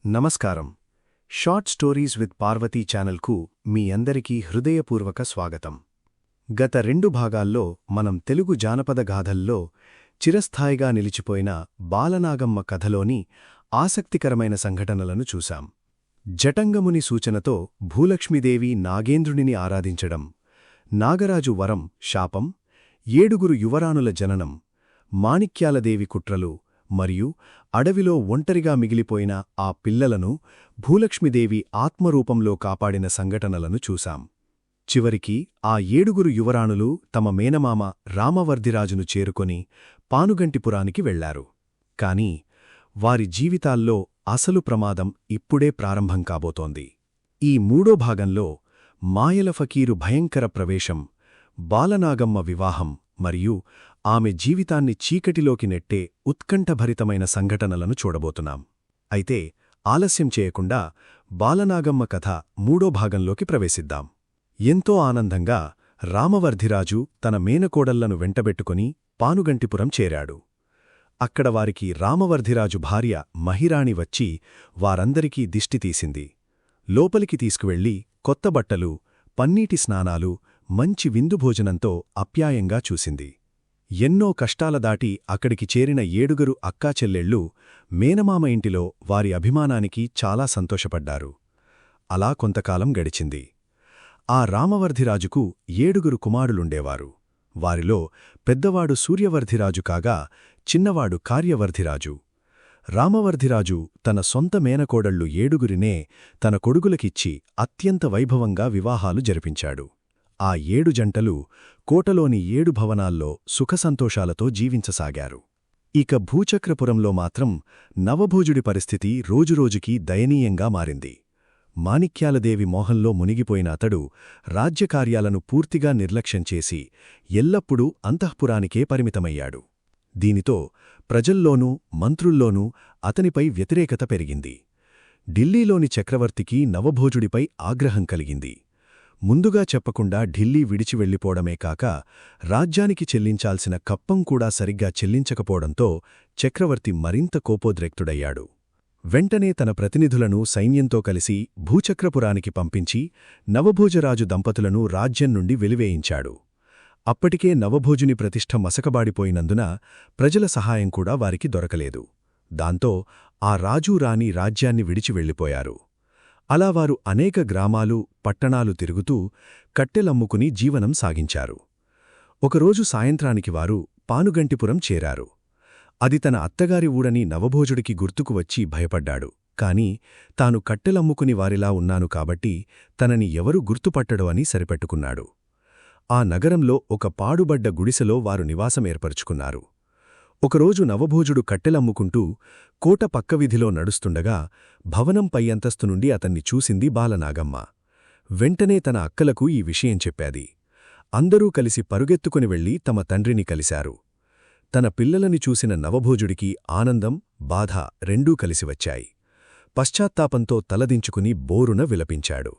నమస్కారం. Short stories with Parvati ఛానల్కు మీ అందరికీ హృదయపూర్వక స్వాగతం. గత 2 భాగాల్లో మనం తెలుగు జానపద గాథల్లో చిరస్థాయిగా నిలిచిపోయిన బాలనాగమ్మ కథలోని ఆసక్తికరమైన సంఘటనలను చూశాం. జటంగముని సూచనతో భూలక్ష్మీదేవి నాగేంద్రునిని ఆరాధించడం, నాగరాజు వరం శాపం, 7 యువరాణుల జననం, మాణిక్యాలదేవి కుట్రలు మరియు అడవిలో ఒంటరిగా మిగిలిపోయిన ఆ పిల్లలను భూలక్ష్మీదేవి ఆత్మరూపంలో కాపాడిన సంఘటనలను చూశాం. చివరికి ఆ 7 యువరాణులు తమ మేనమామ రామవర్ధిరాజును చేరుకొని పానుగంటిపురానికి వెళ్లారు. కాని వారి జీవితాల్లో అసలు ప్రమాదం ఇప్పుడే ప్రారంభం కాబోతోంది. ఈ 3వ భాగంలో మాయల ఫకీరు భయంకర ప్రవేశం, బాలనాగమ్మ వివాహం మరియు ఆమె జీవితాన్ని చీకటిలోకి నెట్టే ఉత్కంఠభరితమైన సంఘటనలను చూడబోతున్నాం. అయితే ఆలస్యం చేయకుండా బాలనాగమ్మ కథ 3వ భాగంలోకి ప్రవేశిద్దాం. ఎంతో ఆనందంగా రామవర్ధిరాజు తన మేనకోడళ్లను వెంటబెట్టుకుని పానుగంటిపురం చేరాడు. అక్కడ వారికి రామవర్ధిరాజు భార్య మహిరాణి వచ్చి వారందరికీ దిష్టి తీసింది. లోపలికి తీసుకువెళ్లి కొత్త బట్టలు, పన్నీటి స్నానాలు, మంచి విందుభోజనంతో అప్యాయంగా చూసింది. ఎన్నో కష్టాల దాటి అక్కడికి చేరిన 7 అక్కాచెల్లెళ్ళు మేనమామ ఇంటిలో వారి అభిమానానికి చాలా సంతోషపడ్డారు. అలా కొంతకాలం గడిచింది. ఆ రామవర్ధిరాజుకు 7 కుమారులుండేవారు. వారిలో పెద్దవాడు సూర్యవర్ధిరాజు కాగా చిన్నవాడు కార్యవర్ధిరాజు. రామవర్ధిరాజు తన సొంత మేనకోడళ్లు 7 తన కొడుకులకిచ్చి అత్యంత వైభవంగా వివాహాలు జరిపించాడు. ఆ 7 జంటలు కోటలోని 7 భవనాల్లో సుఖసంతోషాలతో జీవించసాగారు. ఇక భూచక్రపురంలో మాత్రం నవభోజుడి పరిస్థితి రోజురోజుకీ దయనీయంగా మారింది. మాణిక్యాలదేవి మోహంలో మునిగిపోయిన అతడు రాజ్యకార్యాలను పూర్తిగా నిర్లక్ష్యం చేసి ఎల్లప్పుడూ అంతఃపురానికే పరిమితమయ్యాడు. దీనితో ప్రజల్లోనూ మంత్రుల్లోనూ అతనిపై వ్యతిరేకత పెరిగింది. ఢిల్లీలోని చక్రవర్తికి నవభోజుడిపై ఆగ్రహం కలిగింది. ముందుగా చెప్పకుండా ఢిల్లీ విడిచి వెళ్లిపోవడమే కాక రాజ్యానికి చెల్లించాల్సిన కప్పం కూడా సరిగ్గా చెల్లించకపోవడంతో చక్రవర్తి మరింత కోపోద్రేక్తుడయ్యాడు. వెంటనే తన ప్రతినిధులను సైన్యంతో కలిసి భూచక్రపురానికి పంపించి నవభోజరాజు దంపతులను రాజ్యం నుండి వెలివేయించాడు. అప్పటికే నవభోజుని ప్రతిష్ఠ మసకబాడిపోయినందున ప్రజల సహాయం కూడా వారికి దొరకలేదు. దాంతో ఆ రాజూ రాణి రాజ్యాన్ని విడిచి వెళ్లిపోయారు. అలా వారు అనేక గ్రామాలు, పట్టణాలు తిరుగుతూ కట్టెలమ్ముకుని జీవనం సాగించారు. ఒకరోజు సాయంత్రానికి వారు పానుగంటిపురం చేరారు. అది తన అత్తగారి ఊడని నవభోజుడికి గుర్తుకు వచ్చి భయపడ్డాడు. కాని తాను కట్టెలమ్ముకుని వారిలా ఉన్నాను కాబట్టి తనని ఎవరూ గుర్తుపట్టడు అని సరిపెట్టుకున్నాడు. ఆ నగరంలో ఒక పాడుబడ్డ గుడిసెలో వారు నివాసం ఏర్పరుచుకున్నారు. ఒకరోజు నవభోజుడు కట్టెలమ్ముకుంటూ కోట పక్కవీధిలో నడుస్తుండగా భవనం పై అంతస్తు నుండి అతన్ని చూసింది బాలనాగమ్మ. వెంటనే తన అక్కలకు ఈ విషయం చెప్పాది. అందరూ కలిసి పరుగెత్తుకుని వెళ్లి తమ తండ్రిని కలిశారు. తన పిల్లలని చూసిన నవభోజుడికి ఆనందం, బాధ రెండూ కలిసివచ్చాయి. పశ్చాత్తాపంతో తలదించుకుని బోరున విలపించాడు.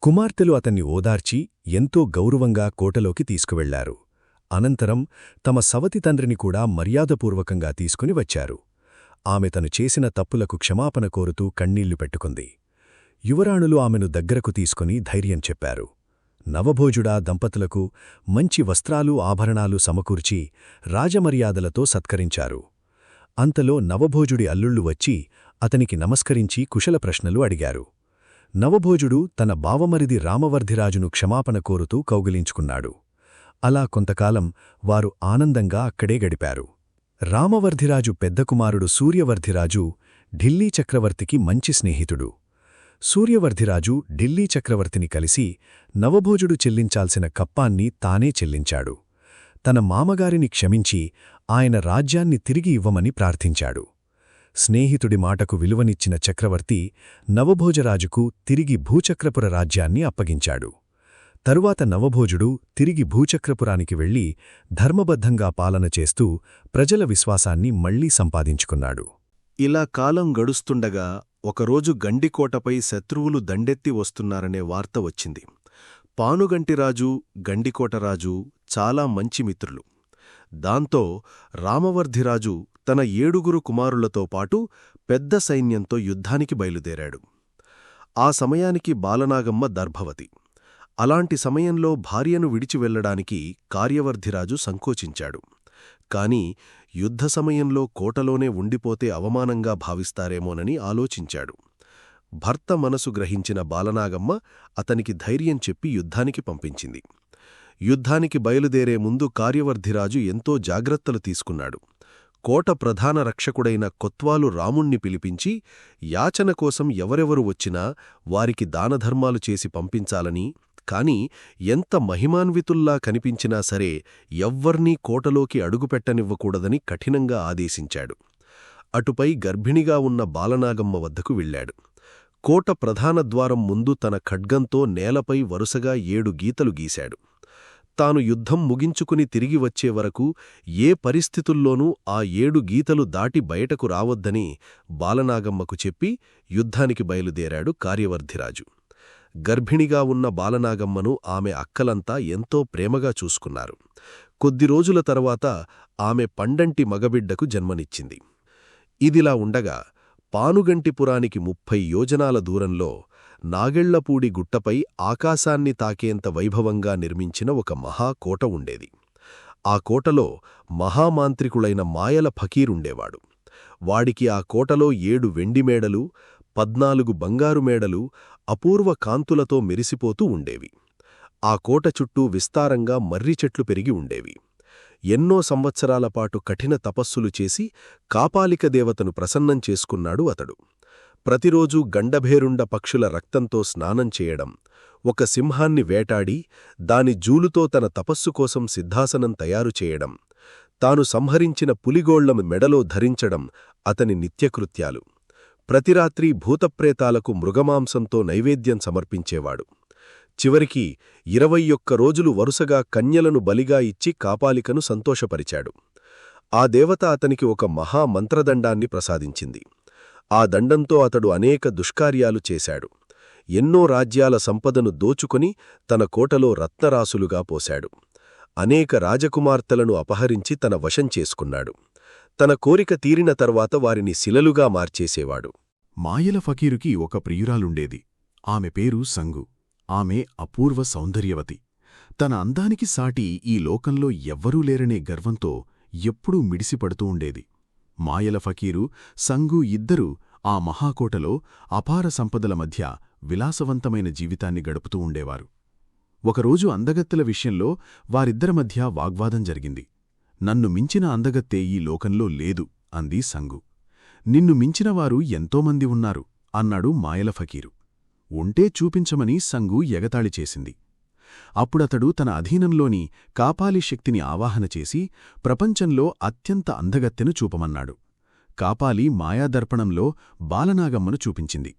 కుమార్తెలు అతన్ని ఓదార్చి ఎంతో గౌరవంగా కోటలోకి తీసుకువెళ్లారు. అనంతరం తమ సవతి తండ్రిని కూడా మర్యాదపూర్వకంగా తీసుకుని వచ్చారు. ఆమె తను చేసిన తప్పులకు క్షమాపణ కోరుతూ కన్నీళ్లు పెట్టుకుంది. యువరాణులు ఆమెను దగ్గరకు తీసుకుని ధైర్యం చెప్పారు. నవభోజుడా దంపతులకు మంచి వస్త్రాలు, ఆభరణాలు సమకూర్చి రాజమర్యాదలతో సత్కరించారు. అంతలో నవభోజుడి అల్లుళ్ళు వచ్చి అతనికి నమస్కరించి కుశల ప్రశ్నలు అడిగారు. నవభోజుడు తన బావమరిది రామవర్ధిరాజును క్షమాపణ కోరుతూ కౌగిలించుకున్నాడు. అలా కొంతకాలం వారు ఆనందంగా అక్కడే గడిపారు. రామవర్ధిరాజు పెద్ద కుమారుడు సూర్యవర్ధిరాజు ఢిల్లీ చక్రవర్తికి మంచి స్నేహితుడు. సూర్యవర్ధిరాజు ఢిల్లీ చక్రవర్తిని కలిసి నవభోజుడు చెల్లించాల్సిన కప్పాన్ని తానే చెల్లించాడు. తన మామగారిని క్షమించి ఆయన రాజ్యాన్ని తిరిగి ఇవ్వమని ప్రార్థించాడు. స్నేహితుడి మాటకు విలువనిచ్చిన చక్రవర్తి నవభోజరాజుకు తిరిగి భూచక్రపుర రాజ్యాన్ని అప్పగించాడు. తరువాత నవభోజుడు తిరిగి భూచక్రపురానికి వెళ్లి ధర్మబద్ధంగా పాలన చేస్తూ ప్రజల విశ్వాసాన్ని మళ్లీ సంపాదించుకున్నాడు. ఇలా కాలం గడుస్తుండగా ఒకరోజు గండికోటపై శత్రువులు దండెత్తి వస్తున్నారనే వార్త వచ్చింది. పానుగంటిరాజు, గండికోటరాజు చాలా మంచి మిత్రులు. దాంతో రామవర్ధిరాజు తన 7 కుమారులతో పాటు పెద్ద సైన్యంతో యుద్ధానికి బయలుదేరాడు. ఆ సమయానికి బాలనాగమ్మ గర్భవతి. అలాంటి సమయంలో భార్యను విడిచి వెళ్లడానికి కార్యవర్ధిరాజు సంకోచించాడు. కాని యుద్ధ సమయంలో కోటలోనే ఉండిపోతే అవమానంగా భావిస్తారేమోనని ఆలోచించాడు. భర్త మనసు గ్రహించిన బాలనాగమ్మ అతనికి ధైర్యం చెప్పి యుద్ధానికి పంపించింది. యుద్ధానికి బయలుదేరే ముందు కార్యవర్ధిరాజు ఎంతో జాగ్రత్తలు తీసుకున్నాడు. కోట ప్రధాన రక్షకుడైన కొత్వాలు రాముణ్ణి పిలిపించి యాచన కోసం ఎవరెవరు వచ్చినా వారికి దానధర్మాలు చేసి పంపించాలని, కాని ఎంత మహిమాన్వితుల్లా కనిపించినా సరే ఎవ్వర్నీ కోటలోకి అడుగుపెట్టనివ్వకూడదని కఠినంగా ఆదేశించాడు. అటుపై గర్భిణిగా ఉన్న బాలనాగమ్మ వద్దకు వెళ్లాడు. కోట ప్రధాన ద్వారం ముందు తన ఖడ్గంతో నేలపై వరుసగా 7 గీతలు గీశాడు. తాను యుద్ధం ముగించుకుని తిరిగి వచ్చే వరకు ఏ పరిస్థితుల్లోనూ ఆ 7 గీతలు దాటి బయటకు రావద్దని బాలనాగమ్మకు చెప్పి యుద్ధానికి బయలుదేరాడు కార్యవర్ధిరాజు. గర్భిణిగా ఉన్న బాలనాగమ్మను ఆమె అక్కలంతా ఎంతో ప్రేమగా చూసుకున్నారు. కొద్ది రోజుల తర్వాత ఆమె పండంటి మగబిడ్డకు జన్మనిచ్చింది. ఇదిలా ఉండగా పానుగంటిపురానికి 30 యోజనాల దూరంలో నాగెళ్లపూడి గుట్టపై ఆకాశాన్ని తాకేంత వైభవంగా నిర్మించిన ఒక మహాకోట ఉండేది. ఆ కోటలో మహామాంత్రికుడైన మాయల ఫకీరుండేవాడు. వాడికి ఆ కోటలో 7 వెండి మేడలు, 14 బంగారు మేడలు అపూర్వ కాంతులతో మెరిసిపోతూ ఉండేవి. ఆ కోట చుట్టూ విస్తారంగా మర్రి చెట్లు పెరిగి ఉండేవి. ఎన్నో సంవత్సరాలపాటు కఠిన తపస్సులు చేసి కాపాలిక దేవతను ప్రసన్నం చేసుకున్నాడు అతడు. ప్రతిరోజూ గండభేరుండ పక్షుల రక్తంతో స్నానం చేయడం, ఒక సింహాన్ని వేటాడి దాని జూలుతో తన తపస్సు కోసం సిద్ధాసనం తయారు చేయడం, తాను సంహరించిన పులిగోళ్లను మెడలో ధరించడం అతని నిత్యకృత్యాలు. ప్రతిరాత్రీ భూతప్రేతాలకు మృగమాంసంతో నైవేద్యం సమర్పించేవాడు. చివరికి 21 రోజులు వరుసగా కన్యలను బలిగా ఇచ్చి కాపాలికను సంతోషపరిచాడు. ఆ దేవత అతనికి ఒక మహామంత్రదండాన్ని ప్రసాదించింది. ఆ దండంతో అతడు అనేక దుష్కార్యాలు చేశాడు. ఎన్నో రాజ్యాల సంపదను దోచుకొని తన కోటలో రత్నరాసులుగా పోశాడు. అనేక రాజకుమార్తెలను అపహరించి తన వశం చేసుకున్నాడు. తన కోరిక తీరిన తర్వాత వారిని శిలలుగా మార్చేసేవాడు. మాయల ఫకీరుకి ఒక ప్రియురాలుండేది. ఆమె పేరు సంగు. ఆమె అపూర్వ సౌందర్యవతి. తన అందానికి సాటి ఈ లోకంలో ఎవ్వరూ లేరనే గర్వంతో ఎప్పుడూ మిడిసిపడుతూ ఉండేది. మాయల ఫకీరు, సంగు ఇద్దరూ ఆ మహాకోటలో అపార సంపదల మధ్య విలాసవంతమైన జీవితాన్ని గడుపుతూ ఉండేవారు. ఒకరోజు అందగత్తెల విషయంలో వారిద్దరి మధ్య వాగ్వాదం జరిగింది. నన్ను మించిన అందగత్తె ఈ లోకంలో లేదు అంది సంగు. నిన్ను మించినవారు ఎంతోమంది ఉన్నారు అన్నాడు మాయల ఫకీరు. ఉంటే చూపించమని సంగు ఎగతాళి చేసింది. అప్పుడతడు తన అధీనంలోని కాపాలి శక్తిని ఆవాహన చేసి ప్రపంచంలో అత్యంత అందగత్తెను చూపమన్నాడు. కాపాలి మాయాదర్పణంలో బాలనాగమ్మను చూపించింది.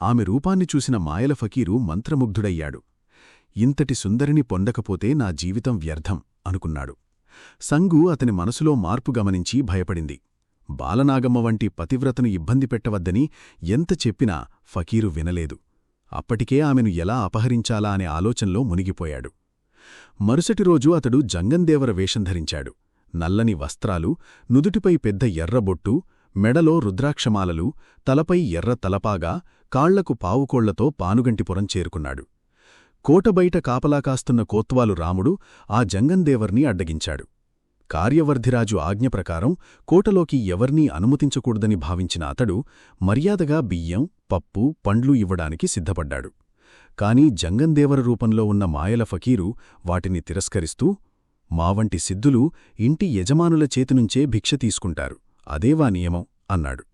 ఆమె రూపాన్ని చూసిన మాయల ఫకీరు మంత్రముగ్ధుడయ్యాడు. ఇంతటి సుందరిని పొందకపోతే నా జీవితం వ్యర్థం అనుకున్నాడు. సంగు అతని మనసులో మార్పు గమనించి భయపడింది. బాలనాగమ్మ వంటి పతివ్రతను ఇబ్బంది పెట్టవద్దని ఎంత చెప్పినా ఫకీరు వినలేదు. అప్పటికే ఆమెను ఎలా అపహరించాలా అనే ఆలోచనలో మునిగిపోయాడు. మరుసటి రోజు అతడు జంగందేవర వేషం ధరించాడు. నల్లని వస్త్రాలు, నుదుటిపై పెద్ద ఎర్రబొట్టు, మెడలో రుద్రాక్షమాలలు, తలపై ఎర్ర తలపాగా, కాళ్లకు పావుకోళ్లతో పానుగంటిపురం చేరుకున్నాడు. కోటబయట కాపలా కాస్తున్న కోత్వాలు రాముడు ఆ జంగందేవర్ని అడ్డగించాడు. కార్యవర్ధిరాజు ఆజ్ఞ ప్రకారం కోటలోకి ఎవర్నీ అనుమతించకూడదని భావించిన అతడు మర్యాదగా బియ్యం, పప్పు, పండ్లు ఇవ్వడానికి సిద్ధపడ్డాడు. కాని జంగందేవర రూపంలో ఉన్న మాయల ఫకీరు వాటిని తిరస్కరిస్తూ, మావంటి సిద్ధులు ఇంటి యజమానుల చేతినుంచే భిక్ష తీసుకుంటారు, అదేవా నియమం అన్నాడు.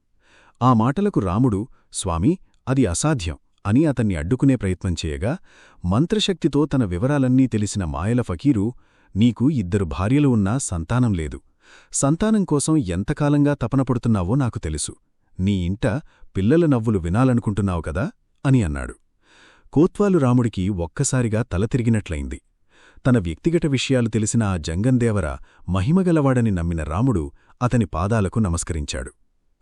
ఆ మాటలకు రాముడు, స్వామీ, అది అసాధ్యం అని అతన్ని అడ్డుకునే ప్రయత్నం చేయగా, మంత్రశక్తితో తన వివరాలన్నీ తెలిసిన మాయల ఫకీరు, నీకు 2 భార్యలు ఉన్నా సంతానం లేదు. సంతానం కోసం ఎంతకాలంగా తపనపడుతున్నావో నాకు తెలుసు. నీ ఇంట పిల్లల నవ్వులు వినాలనుకుంటున్నావు కదా అని అన్నాడు. కోత్వాలు రాముడికి ఒక్కసారిగా తల తిరిగినట్లయింది. తన వ్యక్తిగత విషయాలు తెలిసిన ఆ జంగందేవర మహిమగలవాడని నమ్మిన రాముడు అతని పాదాలకు నమస్కరించాడు.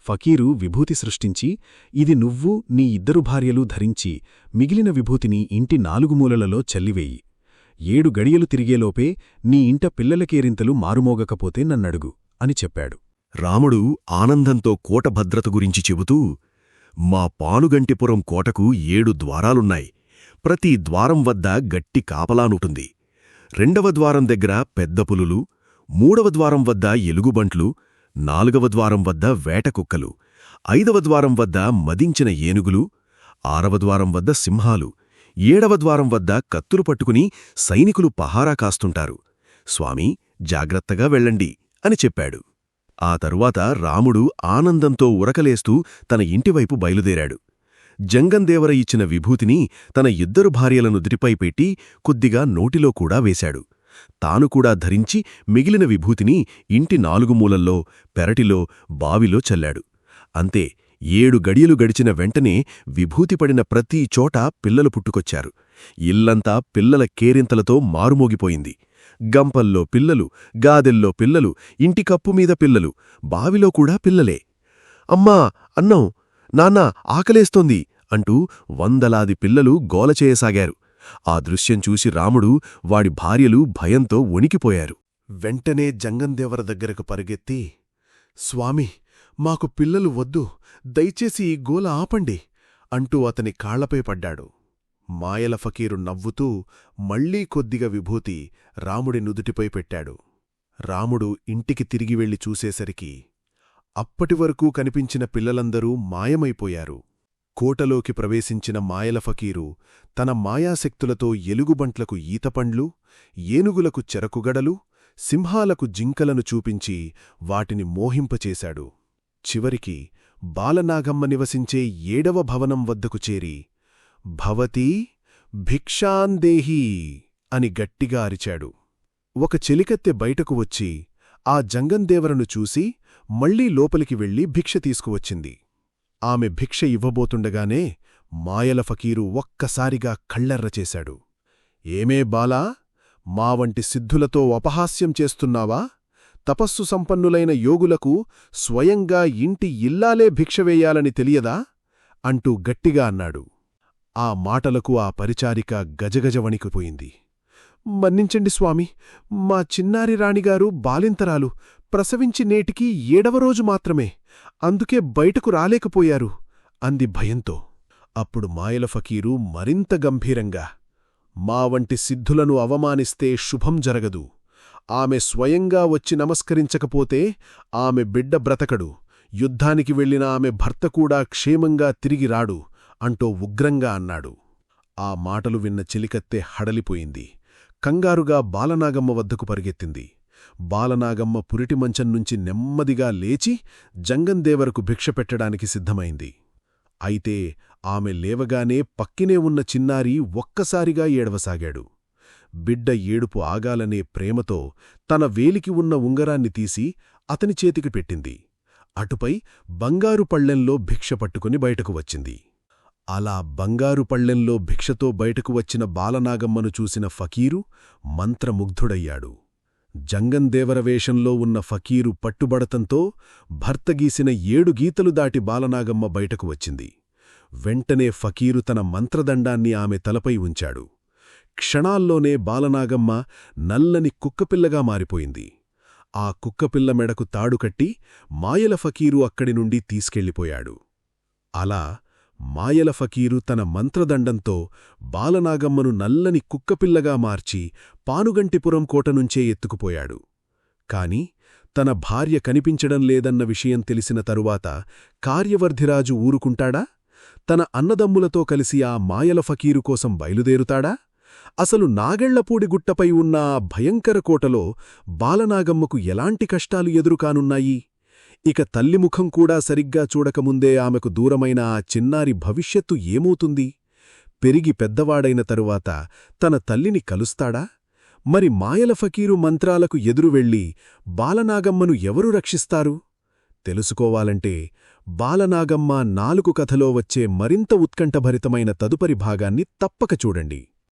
ఫకీరు విభూతి సృష్టించి, ఇది నువ్వు నీ 2 భార్యలు ధరించి మిగిలిన విభూతిని ఇంటి 4 మూలలలో చల్లివేయి. 7 గడియలు తిరిగేలోపే నీ ఇంట పిల్లల కేరింతలు మారుమోగకపోతే నన్నడుగు అని చెప్పాడు. రాముడు ఆనందంతో కోట భద్రత గురించి చెబుతూ, మా పానుగంటిపురం కోటకు 7 ద్వారాలున్నాయి. ప్రతి ద్వారం వద్ద గట్టి కాపలానుంటుంది. 2వ ద్వారం దగ్గర పెద్ద పులులు, 3వ ద్వారం వద్ద ఎలుగుబంట్లు, 4వ ద్వారం వద్ద వేటకుక్కలు, 5వ ద్వారం వద్ద మదించిన ఏనుగులు, 6వ ద్వారం వద్ద సింహాలు, 7వ ద్వారం వద్ద కత్తులు పట్టుకుని సైనికులు పహారా కాస్తుంటారు. స్వామీ, జాగ్రత్తగా వెళ్ళండి అని చెప్పాడు. ఆ తరువాత రాముడు ఆనందంతో ఉరకలేస్తూ తన ఇంటివైపు బయలుదేరాడు. జంగందేవర ఇచ్చిన విభూతిని తన 2 భార్యల నుదిటిపై పెట్టి కొద్దిగా నోటిలో కూడా వేశాడు. తాను కూడా ధరించి మిగిలిన విభూతిని ఇంటి 4 మూలల్లో, పెరటిలో, బావిలో చల్లాడు. అంతే, 7 గడియలు గడిచిన వెంటనే విభూతి పడిన ప్రతి చోట పిల్లలు పుట్టుకొచ్చారు. ఇల్లంతా పిల్లల కేరింతలతో మారుమోగిపోయింది. గంపల్లో పిల్లలు, గాదెల్లో పిల్లలు, ఇంటి కప్పుమీద పిల్లలు, బావిలో కూడా పిల్లలే. అమ్మా, అన్నం, నాన్నా, ఆకలేస్తోంది అంటూ వందలాది పిల్లలు గోలచేయసాగారు. ఆ దృశ్యం చూసి రాముడు, వాడి భార్యలు భయంతో వణికిపోయారు. వెంటనే జంగందేవర దగ్గరకు పరుగెత్తి, స్వామి, మాకు పిల్లలు వద్దు, దయచేసి ఈ గోల ఆపండి అంటూ అతని కాళ్లపై పడ్డాడు. మాయల ఫకీరు నవ్వుతూ మళ్లీ కొద్దిగా విభూతి రాముడి నుదుటిపై పెట్టాడు. రాముడు ఇంటికి తిరిగి వెళ్లి చూసేసరికి అప్పటివరకూ కనిపించిన పిల్లలందరూ మాయమైపోయారు. కోటలోకి ప్రవేశించిన మాయల ఫకీరు తన మాయాశక్తులతో ఎలుగుబంట్లకు ఈతపండ్లు, ఏనుగులకు చెరకుగడలు, సింహాలకు జింకలను చూపించి వాటిని మోహింపచేశాడు. చివరికి బాలనాగమ్మ నివసించే 7వ భవనం వద్దకు చేరి, భవతీ భిక్షాందేహీ అని గట్టిగా అరిచాడు. ఒక చెలికత్తె బయటకు వచ్చి ఆ జంగందేవరను చూసి మళ్లీ లోపలికి వెళ్లి భిక్ష తీసుకువచ్చింది. ఆమె భిక్ష ఇవ్వబోతుండగానే మాయల ఫకీరు ఒక్కసారిగా కళ్ళెర్రచేశాడు. ఏమే బాలా, మా వంటి సిద్ధులతో అపహాస్యం చేస్తున్నావా? తపస్సు సంపన్నులైన యోగులకు స్వయంగా ఇంటి ఇల్లాలే భిక్షవేయాలని తెలియదా? అంటూ గట్టిగా అన్నాడు. ఆ మాటలకు ఆ పరిచారిక గజగజ వణికిపోయింది. మన్నించండి స్వామి, మా చిన్నారి రాణిగారు బాలింతరాలు, ప్రసవించి నేటికి 7వ రోజు మాత్రమే, అందుకే బయటకు రాలేకపోయారు అంది భయంతో. అప్పుడు మాయల ఫకీరు మరింత గంభీరంగా, మా వంటి సిద్ధులను అవమానిస్తే శుభం జరగదు. ఆమె స్వయంగా వచ్చి నమస్కరించకపోతే ఆమె బిడ్డ బ్రతకడు, యుద్ధానికి వెళ్లిన ఆమె భర్త కూడా క్షేమంగా తిరిగి రాడు అంటూ ఉగ్రంగా అన్నాడు. ఆ మాటలు విన్న చిలికత్తె హడలిపోయింది. కంగారుగా బాలనాగమ్మ వద్దకు పరుగెత్తింది. బాలనాగమ్మ పురిటి మంచం నుంచి నెమ్మదిగా లేచి జంగందేవరకు భిక్ష పెట్టడానికి సిద్ధమైంది. అయితే ఆమె లేవగానే పక్కినే ఉన్న చిన్నారి ఒక్కసారిగా ఏడవసాగాడు. బిడ్డ ఏడుపు ఆగాలనే ప్రేమతో తన వేలికి ఉన్న ఉంగరాన్ని తీసి అతని చేతికి పెట్టింది. అటుపై బంగారు పళ్ళెంలో భిక్ష పట్టుకుని బయటకు వచ్చింది. అలా బంగారు పళ్ళెంలో భిక్షతో బయటకు వచ్చిన బాలనాగమ్మను చూసిన ఫకీరు మంత్రముగ్ధుడయ్యాడు. జంగందేవర వేషంలో ఉన్న ఫకీరు పట్టుబడతంతో భర్త గీసిన 7 గీతలు దాటి బాలనాగమ్మ బయటకు వచ్చింది. వెంటనే ఫకీరు తన మంత్రదండాన్ని ఆమె తలపై ఉంచాడు. క్షణాల్లోనే బాలనాగమ్మ నల్లని కుక్కపిల్లగా మారిపోయింది. ఆ కుక్కపిల్ల మెడకు తాడుకట్టి మాయల ఫకీరు అక్కడి నుండి తీసుకెళ్ళిపోయాడు. అలా మాయల ఫకీరు తన మంత్రదండంతో బాలనాగమ్మను నల్లని కుక్కపిల్లగా మార్చి పానుగంటిపురం కోటనుంచే ఎత్తుకుపోయాడు. కాని తన భార్య కనిపించడం లేదన్న విషయం తెలిసిన తరువాత కార్యవర్ధిరాజు ఊరుకుంటాడా? తన అన్నదమ్ములతో కలిసి ఆ మాయల ఫకీరు కోసం బయలుదేరుతాడా? అసలు నాగెళ్లపూడి గుట్టపై ఉన్న ఆ భయంకర కోటలో బాలనాగమ్మకు ఎలాంటి కష్టాలు ఎదురుకానున్నాయి? ఇక తల్లిముఖం కూడా సరిగ్గా చూడకముందే ఆమెకు దూరమైన ఆ చిన్నారి భవిష్యత్తు ఏమవుతుంది? పెరిగి పెద్దవాడైన తరువాత తన తల్లిని కలుస్తాడా? మరి మాయల ఫకీరు మంత్రాలకు ఎదురు వెళ్లి బాలనాగమ్మను ఎవరు రక్షిస్తారు? తెలుసుకోవాలంటే బాలనాగమ్మ 4 కథలో వచ్చే మరింత ఉత్కంఠభరితమైన తదుపరి భాగాన్ని తప్పక చూడండి.